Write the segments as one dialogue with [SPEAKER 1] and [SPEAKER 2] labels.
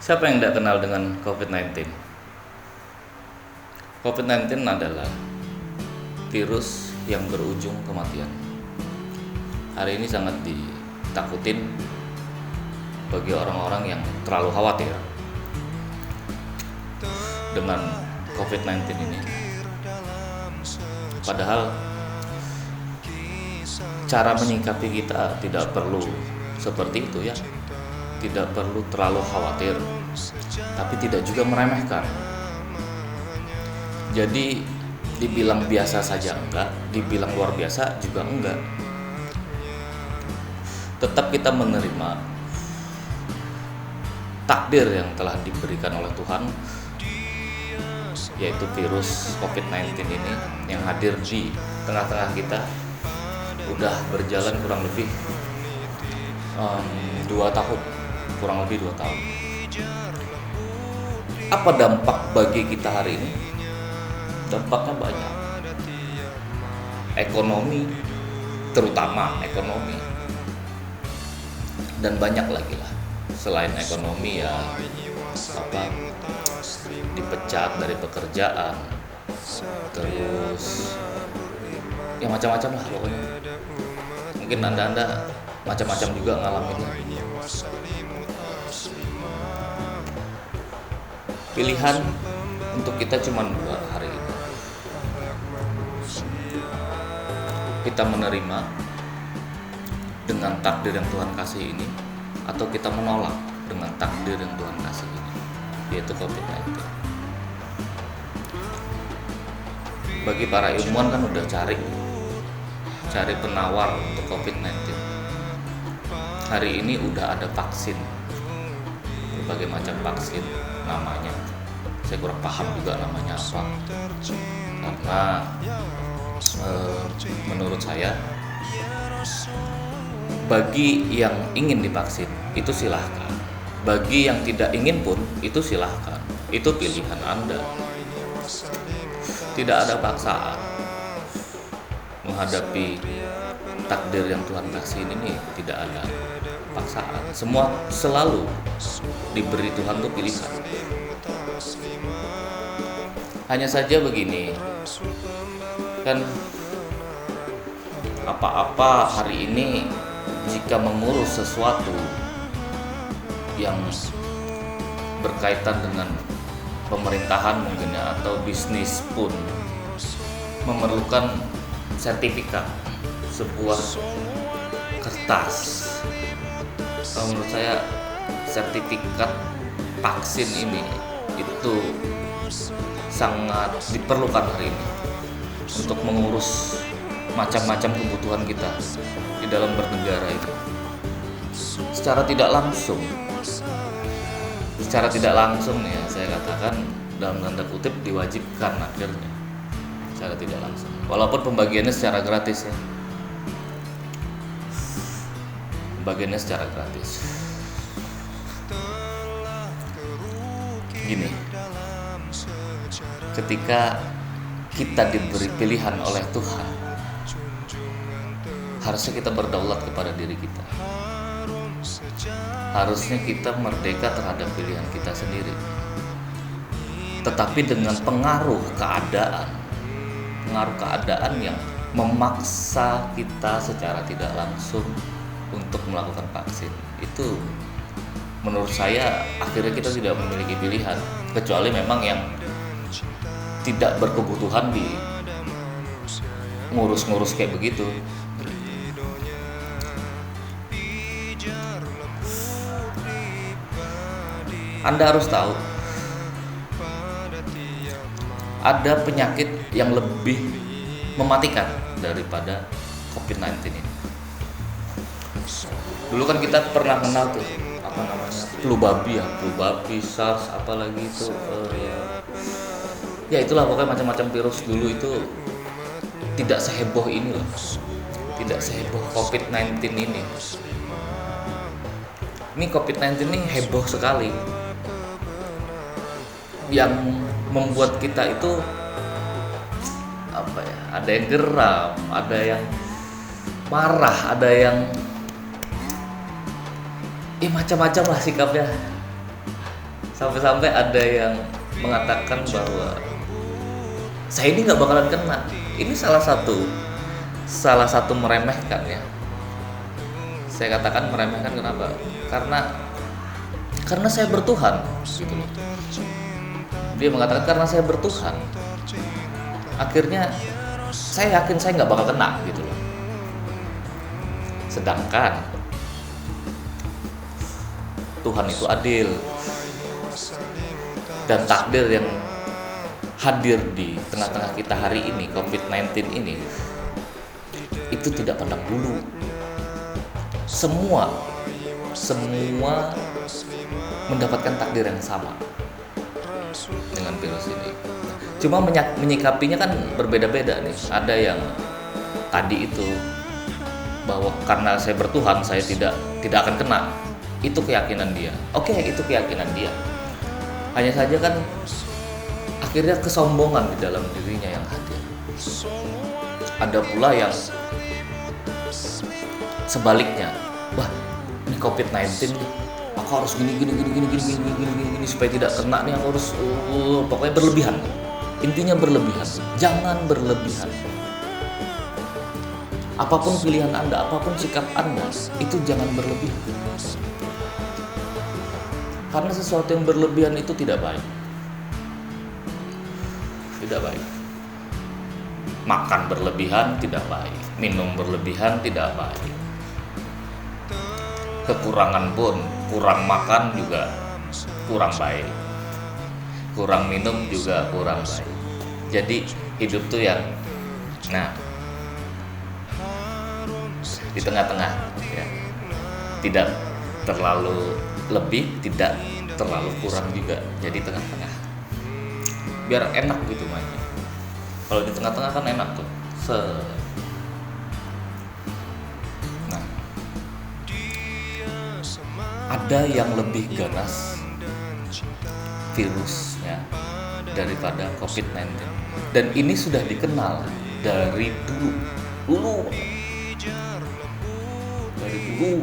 [SPEAKER 1] Siapa yang tidak kenal dengan COVID-19? COVID-19 adalah virus yang berujung kematian. Hari ini sangat ditakutin bagi orang-orang yang terlalu khawatir dengan COVID-19 ini. Padahal cara menyikapi kita tidak perlu seperti itu ya. Tidak perlu terlalu khawatir, tapi tidak juga meremehkan. Jadi dibilang biasa saja enggak, dibilang luar biasa juga enggak. Tetap kita menerima takdir yang telah diberikan oleh Tuhan, yaitu virus COVID-19 ini yang hadir di tengah-tengah kita. Udah berjalan kurang lebih 2 tahun. Apa dampak bagi kita hari ini? Dampaknya banyak. Ekonomi, terutama ekonomi, dan banyak lagi lah. Selain ekonomi ya dipecat dari pekerjaan, terus ya macam-macam lah pokoknya. Mungkin anda macam-macam juga ngalaminnya. Pilihan untuk kita cuma 2 hari ini. Kita menerima dengan takdir yang Tuhan kasih ini, atau kita menolak dengan takdir yang Tuhan kasih ini, yaitu COVID-19. Bagi para ilmuwan kan udah cari penawar untuk COVID-19. Hari ini udah ada vaksin, berbagai macam vaksin namanya. Saya kurang paham juga namanya apa, karena menurut saya bagi yang ingin divaksin itu silahkan, bagi yang tidak ingin pun itu silahkan, itu pilihan Anda. Tidak ada paksaan menghadapi takdir yang Tuhan kasih ini, tidak ada paksaan. Semua selalu diberi Tuhan tuh pilihan. Hanya saja begini, kan apa-apa hari ini jika mengurus sesuatu yang berkaitan dengan pemerintahan mungkin ya, atau bisnis pun memerlukan sertifikat, sebuah kertas. Kalau menurut saya sertifikat vaksin ini itu sangat diperlukan hari ini untuk mengurus macam-macam kebutuhan kita di dalam bernegara itu. Secara tidak langsung ya, saya katakan dalam tanda kutip diwajibkan akhirnya, secara tidak langsung, walaupun pembagiannya secara gratis ya, gini, ketika kita diberi pilihan oleh Tuhan, harusnya kita berdaulat kepada diri kita. Harusnya kita merdeka terhadap pilihan kita sendiri. Tetapi dengan pengaruh keadaan yang memaksa kita secara tidak langsung untuk melakukan vaksin, itu menurut saya akhirnya kita tidak memiliki pilihan, kecuali memang yang tidak berkebutuhan di ngurus-ngurus kayak begitu. Anda harus tahu, ada penyakit yang lebih mematikan daripada COVID-19 ini. Dulu kan kita pernah kenal tuh flu babi, SARS, apalagi itu ya itulah, pokoknya macam-macam virus dulu itu tidak seheboh ini loh, tidak seheboh COVID-19 ini. Ini COVID-19 ini heboh sekali, yang membuat kita itu ada yang geram, ada yang marah, ada yang macam-macam lah sikapnya. Sampai-sampai ada yang mengatakan bahwa saya ini nggak bakalan kena. Ini salah satu meremehkan ya. Saya katakan meremehkan kenapa? Karena saya bertuhan gitu loh. Dia mengatakan karena saya bertuhan. Akhirnya saya yakin saya nggak bakal kena gitu loh. Sedangkan Tuhan itu adil, dan takdir yang hadir di tengah-tengah kita hari ini, COVID-19 ini, itu tidak pandang bulu. Semua mendapatkan takdir yang sama dengan virus ini. Cuma menyikapinya kan berbeda-beda nih. Ada yang tadi itu bahwa karena saya bertuhan saya tidak akan kena. Itu keyakinan dia. Oke, itu keyakinan dia. Hanya saja kan akhirnya kesombongan di dalam dirinya yang hadir. Ada pula yang sebaliknya. Wah, ini COVID-19 nih. Aku harus gini supaya tidak kena nih, aku harus pokoknya berlebihan. Intinya berlebihan. Jangan berlebihan. Apapun pilihan Anda, apapun sikap Anda, itu jangan berlebihan. Karena sesuatu yang berlebihan itu tidak baik. Tidak baik. Makan berlebihan tidak baik. Minum berlebihan tidak baik. Kekurangan pun, kurang makan juga kurang baik. Kurang minum juga kurang baik. Jadi hidup tuh yang di tengah-tengah ya. Tidak terlalu lebih, tidak terlalu kurang juga. Jadi tengah-tengah. Biar enak gitu mainnya. Kalau di tengah-tengah kan enak tuh. Ada yang lebih ganas virusnya daripada COVID-19, dan ini sudah dikenal dari dulu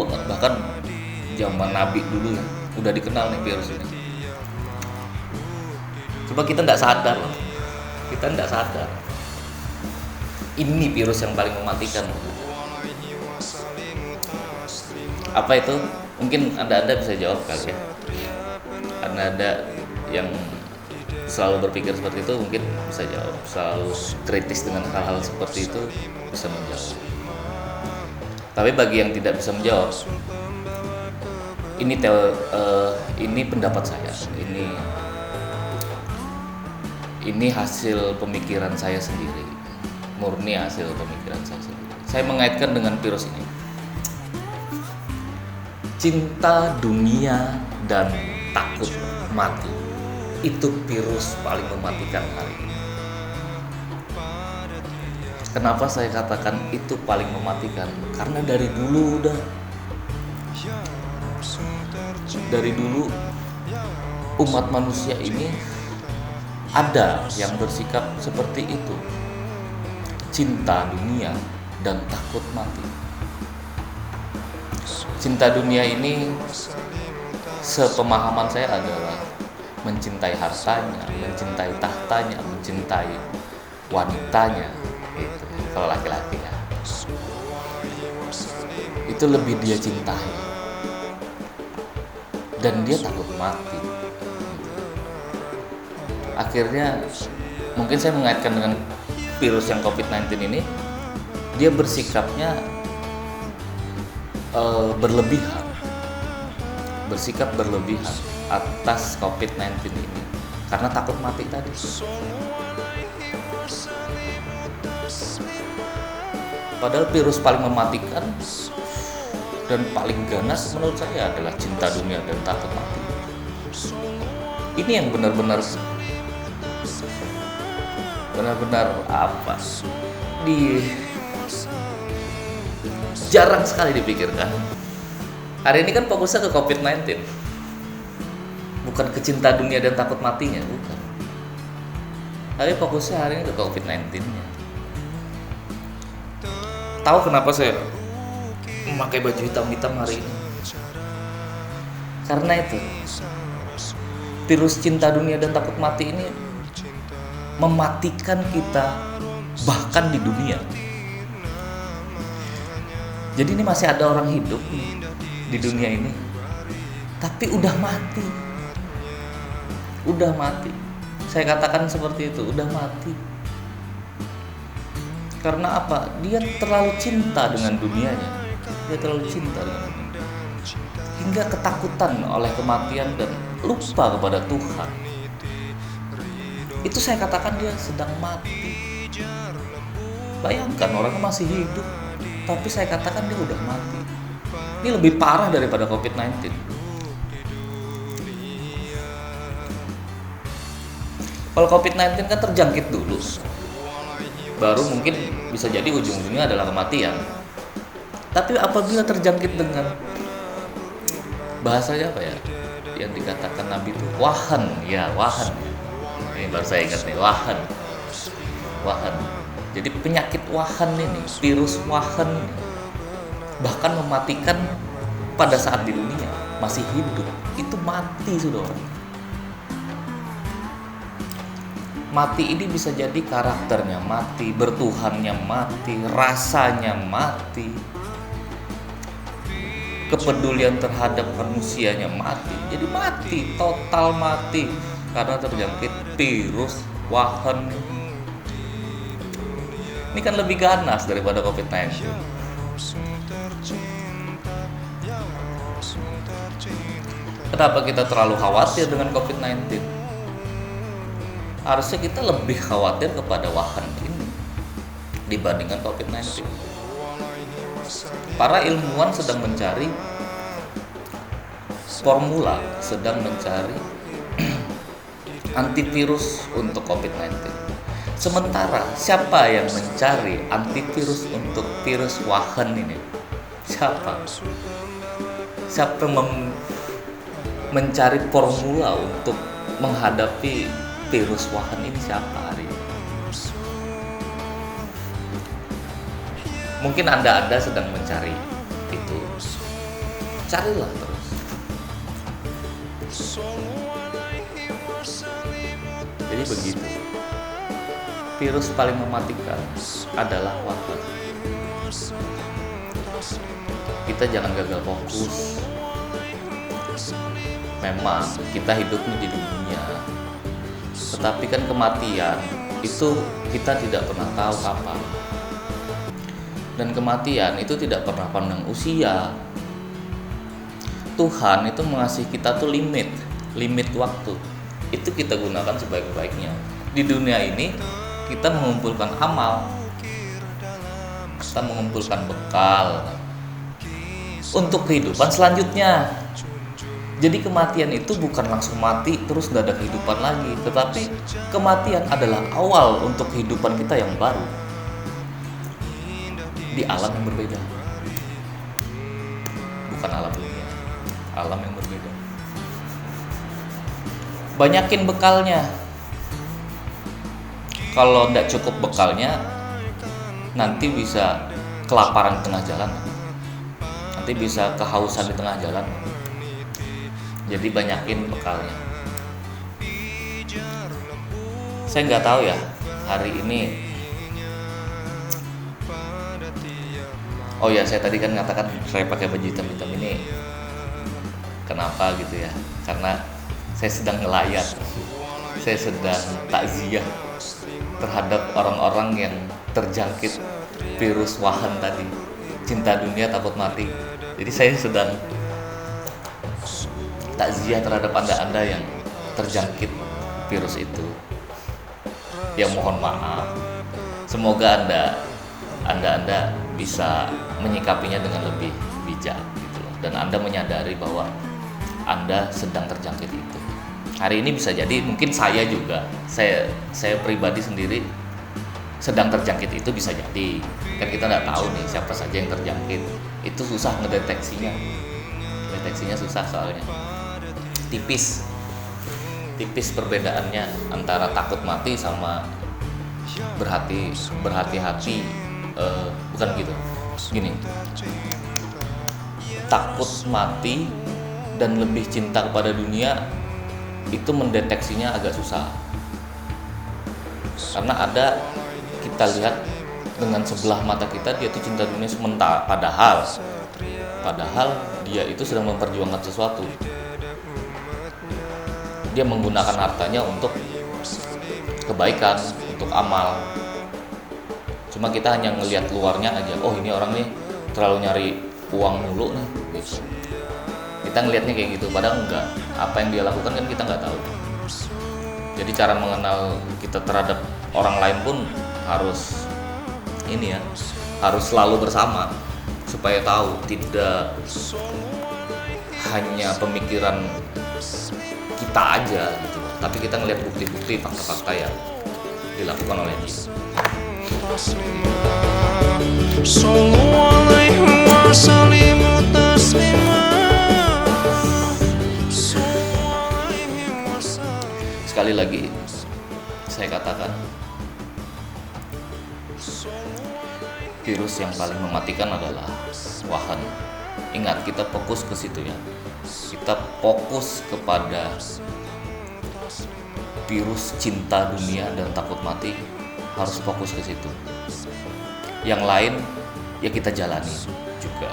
[SPEAKER 1] banget, bahkan zaman Nabi dulu ya udah dikenal nih virus ini. Coba kita nggak sadar loh, ini virus yang paling mematikan. Apa itu? Mungkin anda bisa jawab kali ya. Karena ada yang selalu berpikir seperti itu, mungkin bisa jawab. Selalu kritis dengan hal-hal seperti itu bisa menjawab. Tapi bagi yang tidak bisa menjawab, ini pendapat saya. Ini hasil pemikiran saya sendiri, murni hasil pemikiran saya sendiri. Saya mengaitkan dengan virus ini. Cinta dunia dan takut mati, itu virus paling mematikan hari ini. Kenapa saya katakan itu paling mematikan? Karena dari dulu umat manusia ini ada yang bersikap seperti itu. Cinta dunia dan takut mati. Cinta dunia ini sepemahaman saya adalah mencintai hartanya, mencintai tahtanya, mencintai wanitanya, gitu. Kalau laki-laki ya, itu lebih dia cintai, dan dia takut mati. Akhirnya mungkin saya mengaitkan dengan virus yang COVID-19 ini, dia bersikapnya bersikap berlebihan atas COVID-19 ini karena takut mati tadi. Padahal virus paling mematikan dan paling ganas menurut saya adalah cinta dunia dan takut mati. Ini yang benar-benar jarang sekali dipikirkan. Hari ini kan fokusnya ke COVID-19, bukan ke cinta dunia dan takut matinya, bukan. Tapi fokusnya hari ini ke COVID-19-nya. Tahu kenapa saya memakai baju hitam-hitam hari ini? Karena itu Virus cinta dunia dan takut mati ini mematikan kita bahkan di dunia. Jadi ini masih ada orang hidup di dunia ini, tapi udah mati. Udah mati. Saya katakan seperti itu, udah mati. Karena apa? Dia terlalu cinta dengan dunianya. Dia terlalu cinta dengan dunia. Hingga ketakutan oleh kematian dan lupa kepada Tuhan. Itu saya katakan dia sedang mati. Bayangkan orangnya masih hidup, tapi saya katakan dia udah mati. Ini lebih parah daripada COVID-19. Kalau COVID-19 kan terjangkit dulu, baru mungkin bisa jadi ujung-ujungnya adalah kematian. Tapi apabila terjangkit dengan bahasanya apa ya, yang dikatakan Nabi itu wahan. Ini baru saya ingat nih, wahan. Jadi penyakit wahan ini, virus wahan ini, bahkan mematikan pada saat di dunia masih hidup, itu mati sudah. Mati ini bisa jadi karakternya mati, bertuhannya mati, rasanya mati, kepedulian terhadap manusianya mati. Jadi mati, total mati karena terjangkit virus wahan. Ini kan lebih ganas daripada COVID-19. Kenapa kita terlalu khawatir dengan COVID-19? Harusnya kita lebih khawatir kepada wahan ini dibandingkan COVID-19. Para ilmuwan sedang mencari formula, sedang mencari antivirus untuk COVID-19. Sementara siapa yang mencari antivirus untuk virus wahan ini? Siapa yang mencari formula untuk menghadapi virus wahan ini? Siapa hari ini? Mungkin Anda sedang mencari itu. Carilah terus. Jadi begitu. Virus paling mematikan adalah wahan. Kita jangan gagal fokus. Memang kita hidupnya di dunia, tetapi kan kematian itu kita tidak pernah tahu kapan. Dan kematian itu tidak pernah pandang usia. Tuhan itu mengasihi kita tuh limit waktu. Itu kita gunakan sebaik-baiknya. Di dunia ini kita mengumpulkan amal, kita mengumpulkan bekal untuk kehidupan selanjutnya. Jadi kematian itu bukan langsung mati terus gak ada kehidupan lagi, tetapi kematian adalah awal untuk kehidupan kita yang baru di alam yang berbeda, bukan alam dunia, alam yang berbeda. Banyakin bekalnya. Kalau tidak cukup bekalnya, nanti bisa kelaparan di tengah jalan, nanti bisa kehausan di tengah jalan. Jadi banyakin bekalnya. Saya nggak tahu ya hari ini. Oh ya, saya tadi kan mengatakan saya pakai baju hitam-hitam ini. Kenapa gitu ya? Karena saya sedang ngelayat, saya sedang takziah terhadap orang-orang yang terjangkit virus wahan tadi, cinta dunia takut mati. Jadi saya sedang takziah terhadap anda yang terjangkit virus itu. Ya mohon maaf. Semoga anda bisa menyikapinya dengan lebih bijak gitu loh. Dan anda menyadari bahwa anda sedang terjangkit itu. Hari ini bisa jadi mungkin saya juga, saya pribadi sendiri sedang terjangkit itu, bisa jadi. Kan kita nggak tahu nih siapa saja yang terjangkit. Itu susah ngedeteksinya. Deteksinya susah soalnya. Tipis perbedaannya antara takut mati sama berhati-hati. Bukan gitu. Gini. Takut mati dan lebih cinta kepada dunia itu mendeteksinya agak susah. Karena ada, kita lihat dengan sebelah mata kita dia itu cinta dunia sementara, padahal dia itu sedang memperjuangkan sesuatu. Dia menggunakan hartanya untuk kebaikan, untuk amal. Cuma kita hanya ngelihat luarnya aja, oh ini orang nih terlalu nyari uang mulu nih gitu. Kita ngelihatnya kayak gitu, padahal enggak. Apa yang dia lakukan kan kita nggak tahu. Jadi cara mengenal kita terhadap orang lain pun harus ini ya, harus selalu bersama supaya tahu, tidak hanya pemikiran kita aja gitu, tapi kita ngelihat bukti-bukti, fakta-fakta yang dilakukan oleh dia. Sekali lagi saya katakan, virus yang paling mematikan adalah wahan. Ingat, kita fokus ke situ ya. Kita fokus kepada virus cinta dunia dan takut mati, harus fokus ke situ. Yang lain ya kita jalani juga,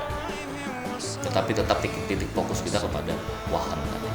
[SPEAKER 1] tetapi tetap titik fokus kita kepada wahan tadi.